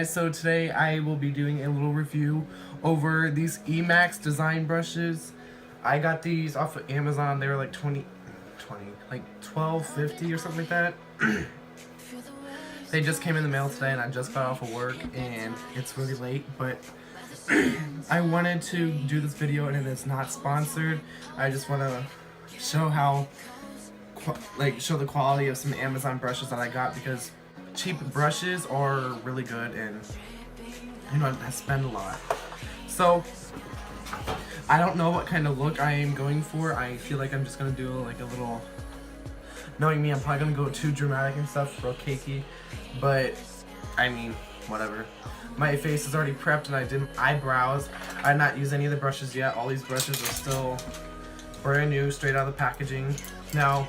guys, so today I will be doing a little review over these Emax design brushes. I got these off of Amazon. They were like like $12.50 or something like that. They just came in the mail today and I just got off of work and it's really late, but I wanted to do this video and it is not sponsored. I just want to show how show the quality of some Amazon brushes that I got, because cheap brushes are really good and I spend a lot. So I don't know what kind of look I am going for. I feel like I'm just gonna do like a little, knowing me, I'm probably gonna go too dramatic and stuff, real cakey, but I mean, whatever. My face is already prepped and I did eyebrows. I did not use any of the brushes yet. All these brushes are still brand new, straight out of the packaging. Now,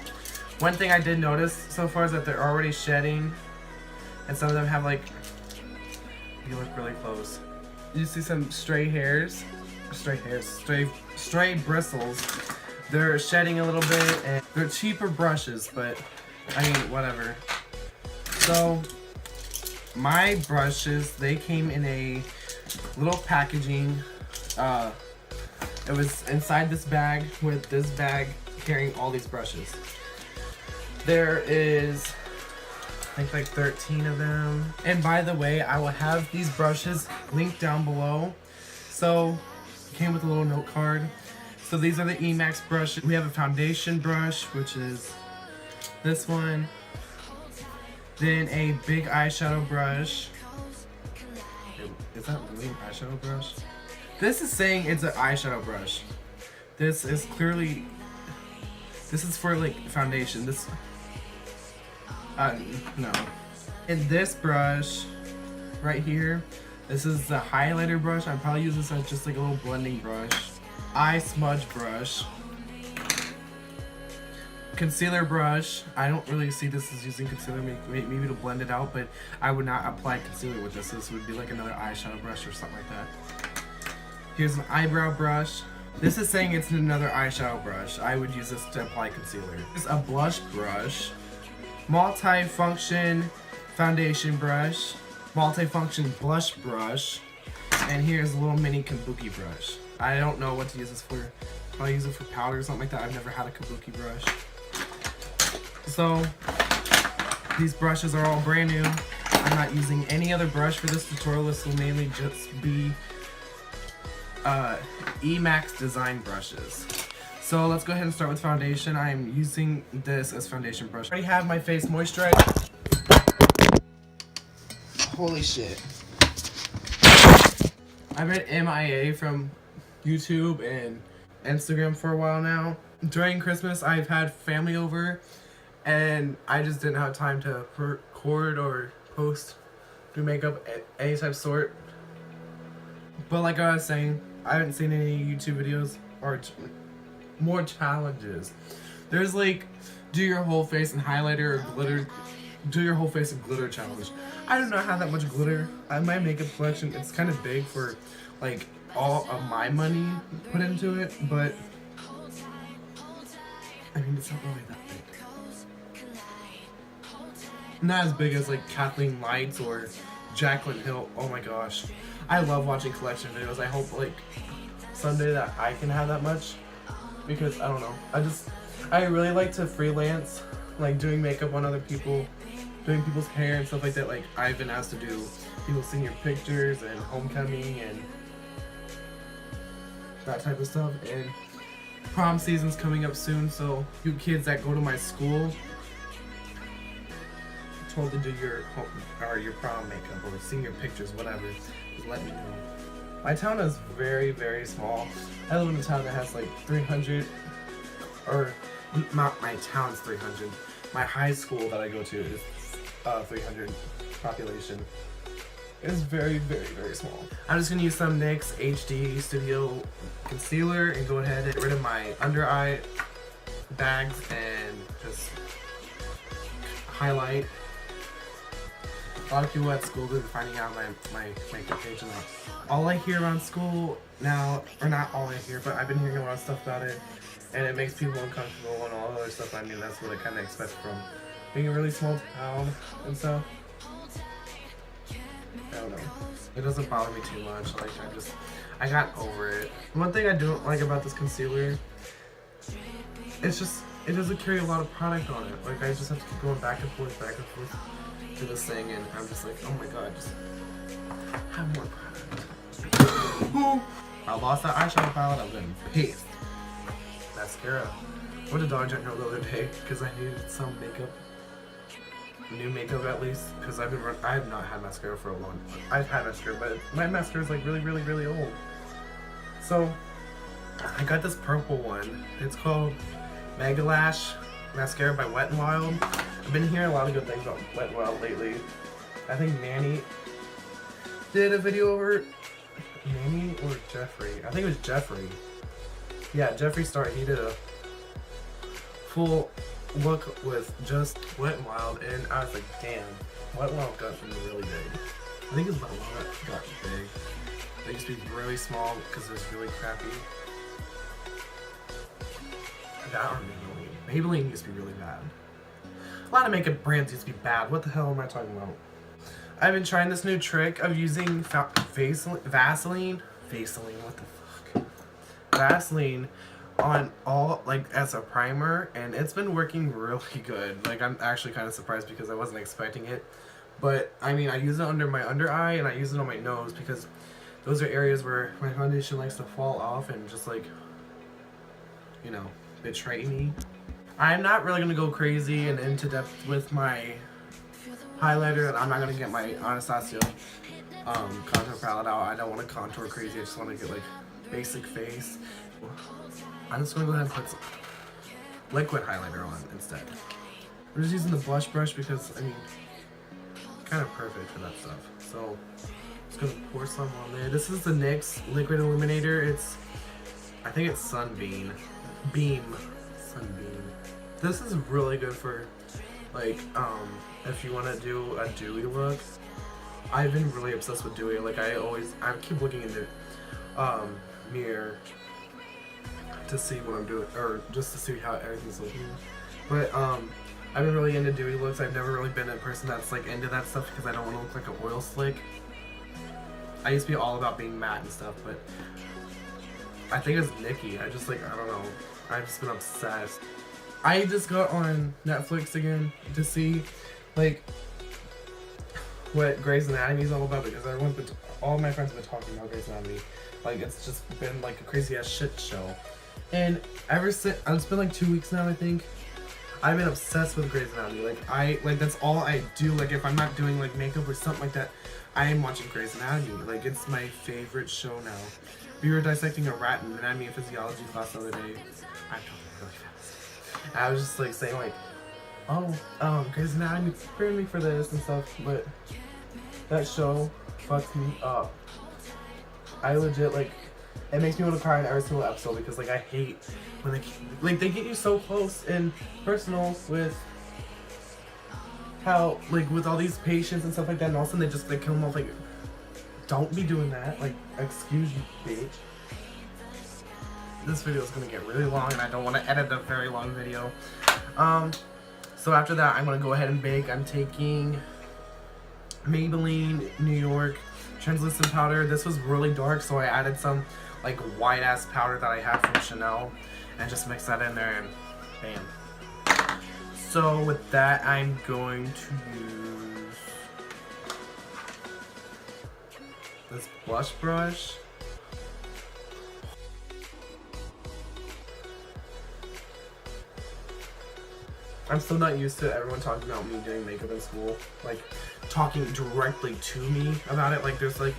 one thing I did notice so far is that they're already shedding, and some of them have like, you look really close. You see some stray bristles. They're shedding a little bit, and they're cheaper brushes, but I mean, whatever. So, my brushes, they came in a little packaging. It was inside this bag, with this bag carrying all these brushes. There is, I think, like 13 of them. And by the way, I will have these brushes linked down below. So, it came with a little note card. So these are the Emax brushes. We have a foundation brush, which is this one. Then a big eyeshadow brush. Is that really an eyeshadow brush? This is saying it's an eyeshadow brush. This is clearly, this is for like foundation. This, no. And this brush right here, this is the highlighter brush. I'd probably use this as just like a little blending brush. Eye smudge brush. Concealer brush. I don't really see this as using concealer, maybe to blend it out, but I would not apply concealer with this. This would be like another eyeshadow brush or something like that. Here's an eyebrow brush. This is saying it's another eyeshadow brush. I would use this to apply concealer. Here's a blush brush. Multi-function foundation brush. Multi-function blush brush. And here's a little mini kabuki brush. I don't know what to use this for. I'll use it for powder or something like that. I've never had a kabuki brush. So, these brushes are all brand new. I'm not using any other brush for this tutorial. This will mainly just be Emax design brushes. So let's go ahead and start with foundation. I'm using this as foundation brush. I already have my face moisturized. Holy shit. I've been MIA from YouTube and Instagram for a while now. During Christmas, I've had family over and I just didn't have time to record or post, do makeup at any type of sort. But like I was saying, I haven't seen any YouTube videos or more challenges. There's like, do your whole face in highlighter or glitter, do your whole face in glitter challenge. I do not have that much glitter. My makeup collection, it's kind of big for like all of my money put into it, but I mean, it's not really that big. Not as big as like Kathleen Lights or Jaclyn Hill. Oh my gosh, I love watching collection videos. I hope like someday that I can have that much, because I don't know, I really like to freelance, like doing makeup on other people, doing people's hair and stuff like that. Like I've been asked to do people's senior pictures and homecoming and that type of stuff, and prom season's coming up soon, so you kids that go to my school, told to do your prom makeup or senior pictures, whatever, just let me know. My town is very, very small. I live in a town that has like 300, or not my town's 300. My high school that I go to is 300 population. It is very, very, very small. I'm just gonna use some NYX HD Studio Concealer and go ahead and get rid of my under eye bags and just highlight. A lot of people at school have been finding out my makeup page and all I hear around school now, or not all I hear, but I've been hearing a lot of stuff about it, and it makes people uncomfortable and all other stuff. I mean, that's what I kind of expect from being a really small town and stuff. I don't know. It doesn't bother me too much. Like, I got over it. One thing I don't like about this concealer, it's just, it doesn't carry a lot of product on it. Like, I just have to keep going back and forth to this thing, and I'm just like, oh my god, just have more product. I lost that eyeshadow palette, I'm getting pissed. Mascara. I went to Dollar General the other day because I needed some makeup. New makeup at least, because I have not had mascara for a long time. I've had mascara, but my mascara is like really old. So I got this purple one. It's called Mega Lash Mascara by Wet n Wild. I've been hearing a lot of good things about Wet n Wild lately. I think Manny did a video over it. Manny or Jeffrey? I think it was Jeffrey. Yeah, Jeffree Star. He did a full look with just Wet n Wild, and I was like, damn, Wet n Wild got me really big. I think it's Wet n Wild got big. They used to be really small because it was really crappy. That or Maybelline. Maybelline used to be really bad. A lot of makeup brands used to be bad. What the hell am I talking about? I've been trying this new trick of using Vaseline, what the fuck? Vaseline on all, like, as a primer, and it's been working really good. Like, I'm actually kind of surprised because I wasn't expecting it. But, I mean, I use it under my under eye and I use it on my nose because those are areas where my foundation likes to fall off and just, like, you know, betray me. I'm not really going to go crazy and into depth with my highlighter, and I'm not going to get my Anastasia contour palette out. I don't want to contour crazy, I just want to get, like, basic face. I'm just going to go ahead and put some liquid highlighter on instead. I'm just using the blush brush because, I mean, kind of perfect for that stuff. So, I'm just going to pour some on there. This is the NYX Liquid Illuminator. I think it's Sunbeam. Sunbeam. This is really good for, like, if you want to do a dewy look. I've been really obsessed with dewy. Like, I keep looking in the mirror to see what I'm doing, or just to see how everything's looking. But I've been really into dewy looks. I've never really been a person that's like into that stuff because I don't want to look like an oil slick. I used to be all about being matte and stuff, but I think it's Nikki. I don't know. I've just been obsessed. I just got on Netflix again to see, like, what Grey's Anatomy is all about because all my friends have been talking about Grey's Anatomy. Like, it's just been like a crazy ass shit show. And ever since, it's been like 2 weeks now, I think, I've been obsessed with Grey's Anatomy. Like that's all I do. Like, if I'm not doing like makeup or something like that, I am watching Grey's Anatomy. Like, it's my favorite show now. We were dissecting a rat in anatomy and physiology class the other day. I'm talking really fast. And I was just like saying like, oh, Grey's Anatomy prepared me for this and stuff, but that show fucks me up. I legit, like, it makes me want to cry in every single episode because, like, I hate when they get you so close and personal with how, like, with all these patients and stuff like that, and all of a sudden they kill them off. Like, don't be doing that. Like, excuse you, bitch. This video is gonna get really long, and I don't want to edit a very long video. So after that, I'm gonna go ahead and bake. I'm taking Maybelline New York translucent powder. This was really dark, so I added some like white ass powder that I had from Chanel and just mix that in there and bam. So with that, I'm going to use this blush brush. I'm still not used to everyone talking about me doing makeup in school, like talking directly to me about it. Like, there's like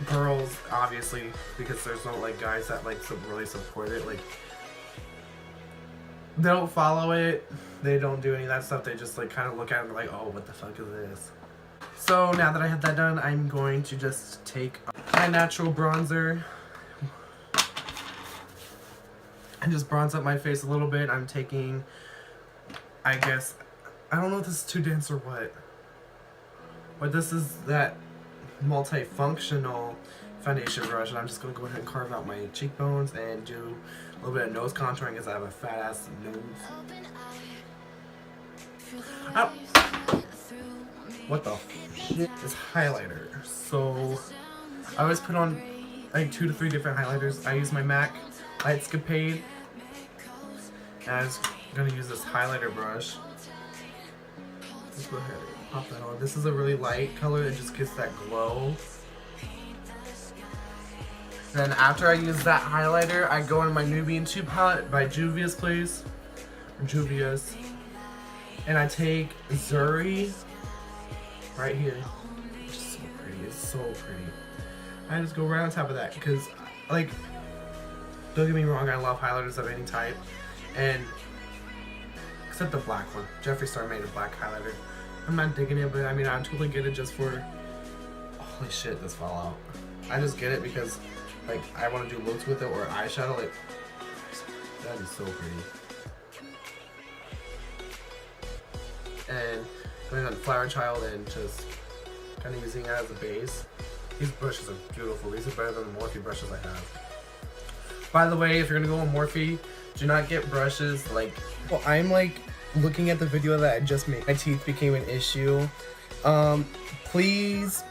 girls, obviously, because there's no like guys that like really support it. Like, they don't follow it, they don't do any of that stuff. They just like kind of look at it and like, oh, what the fuck is this? So now that I have that done, I'm going to just take my natural bronzer and just bronze up my face a little bit. I'm taking, I guess, I don't know if this is too dense or what, but this is that multifunctional foundation brush, and I'm just going to go ahead and carve out my cheekbones and do a little bit of nose contouring because I have a fat ass nose. what the shit is highlighter. So I always put on like 2 to 3 different highlighters. I use my MAC Lightscapade, and I'm just gonna use this highlighter brush. Let's go ahead and pop that on. This is a really light color that just gets that glow. Then after I use that highlighter, I go in my Nubian 2 palette by Juvia's Place, or Juvia's, and I take Zuri right here. It's just so pretty. It's so pretty. I just go right on top of that because, like, don't get me wrong, I love highlighters of any type, and except the black one. Jeffree Star made a black highlighter. I'm not digging it, but I mean, I totally get it just for. Holy shit, this fell out. I just get it because, like, I want to do looks with it or eyeshadow. Like, that is so pretty. And going on Flower Child and just kind of using it as a base. These brushes are beautiful. These are better than the Morphe brushes I have. By the way, if you're gonna go on Morphe, do not get brushes like. Well, I'm like looking at the video that I just made. My teeth became an issue. Please.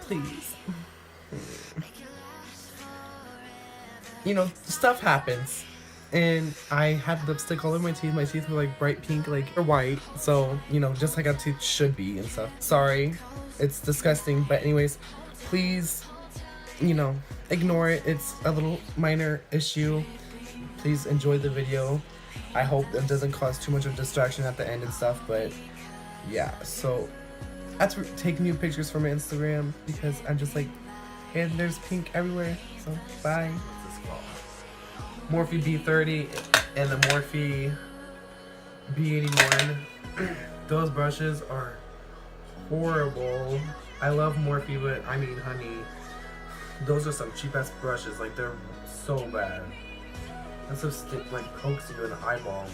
You know, stuff happens. And I had lipstick all over my teeth. My teeth were like bright pink, like, or white. So, you know, just like our teeth should be and stuff. Sorry, it's disgusting. But anyways, please, you know, ignore it. It's a little minor issue. Please enjoy the video. I hope it doesn't cause too much of a distraction at the end and stuff. But yeah, so I have to take new pictures for my Instagram because I'm just like, hey, there's pink everywhere. So bye. Morphe B30 and the Morphe B81. Those brushes are horrible. I love Morphe, but I mean, honey, those are some cheap ass brushes. Like, they're so bad. That stuff like pokes you in the eyeball.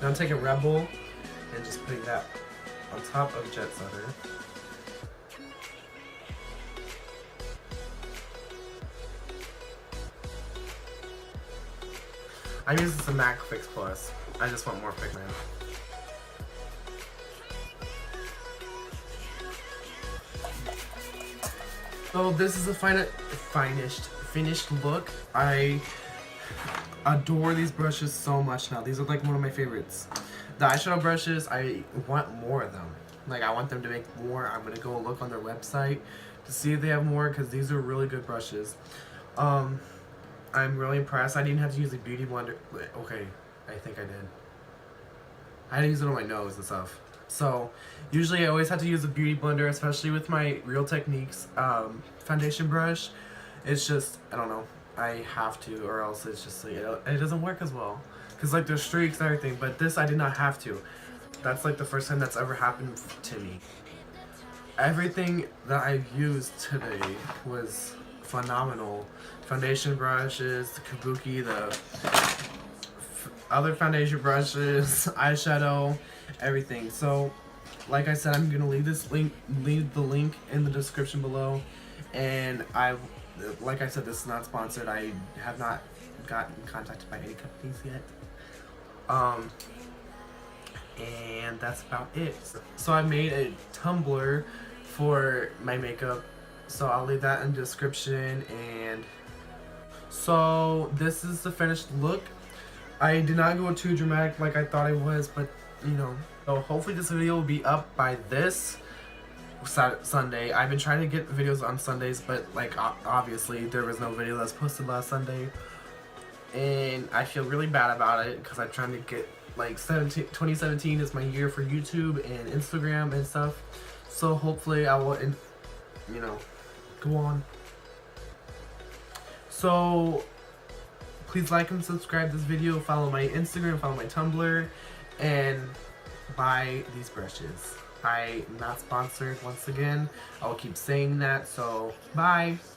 Now I'm taking Rebel and just putting that on top of Jet Setter. I use this in MAC Fix Plus. I just want more pigment. So this is the finished look. I adore these brushes so much now. These are like one of my favorites. The eyeshadow brushes, I want more of them. Like, I want them to make more. I'm gonna go look on their website to see if they have more because these are really good brushes. I'm really impressed. I didn't have to use a beauty blender. Okay, I think I did. I had to use it on my nose and stuff. So, usually I always have to use a beauty blender, especially with my Real Techniques foundation brush. It's just, I don't know, I have to, or else it's just like, it doesn't work as well. Because like there's streaks and everything, but this I did not have to. That's like the first time that's ever happened to me. Everything that I've used today was phenomenal. Foundation brushes, the Kabuki, the other foundation brushes, eyeshadow, everything. So, like I said, I'm gonna leave the link in the description below. And like I said, this is not sponsored. I have not gotten contacted by any companies yet. And that's about it. So I made a Tumblr for my makeup. So I'll leave that in the description. And so this is the finished look. I did not go too dramatic like I thought I was, but you know. So hopefully this video will be up by this Sunday. I've been trying to get videos on Sundays, but like obviously there was no video that's posted last Sunday. And I feel really bad about it because I'm trying to get like 2017 is my year for YouTube and Instagram and stuff. So hopefully I will, you know, go on. So please like and subscribe this video, follow my Instagram, follow my Tumblr, and buy these brushes. I'm not sponsored once again. I will keep saying that, so bye.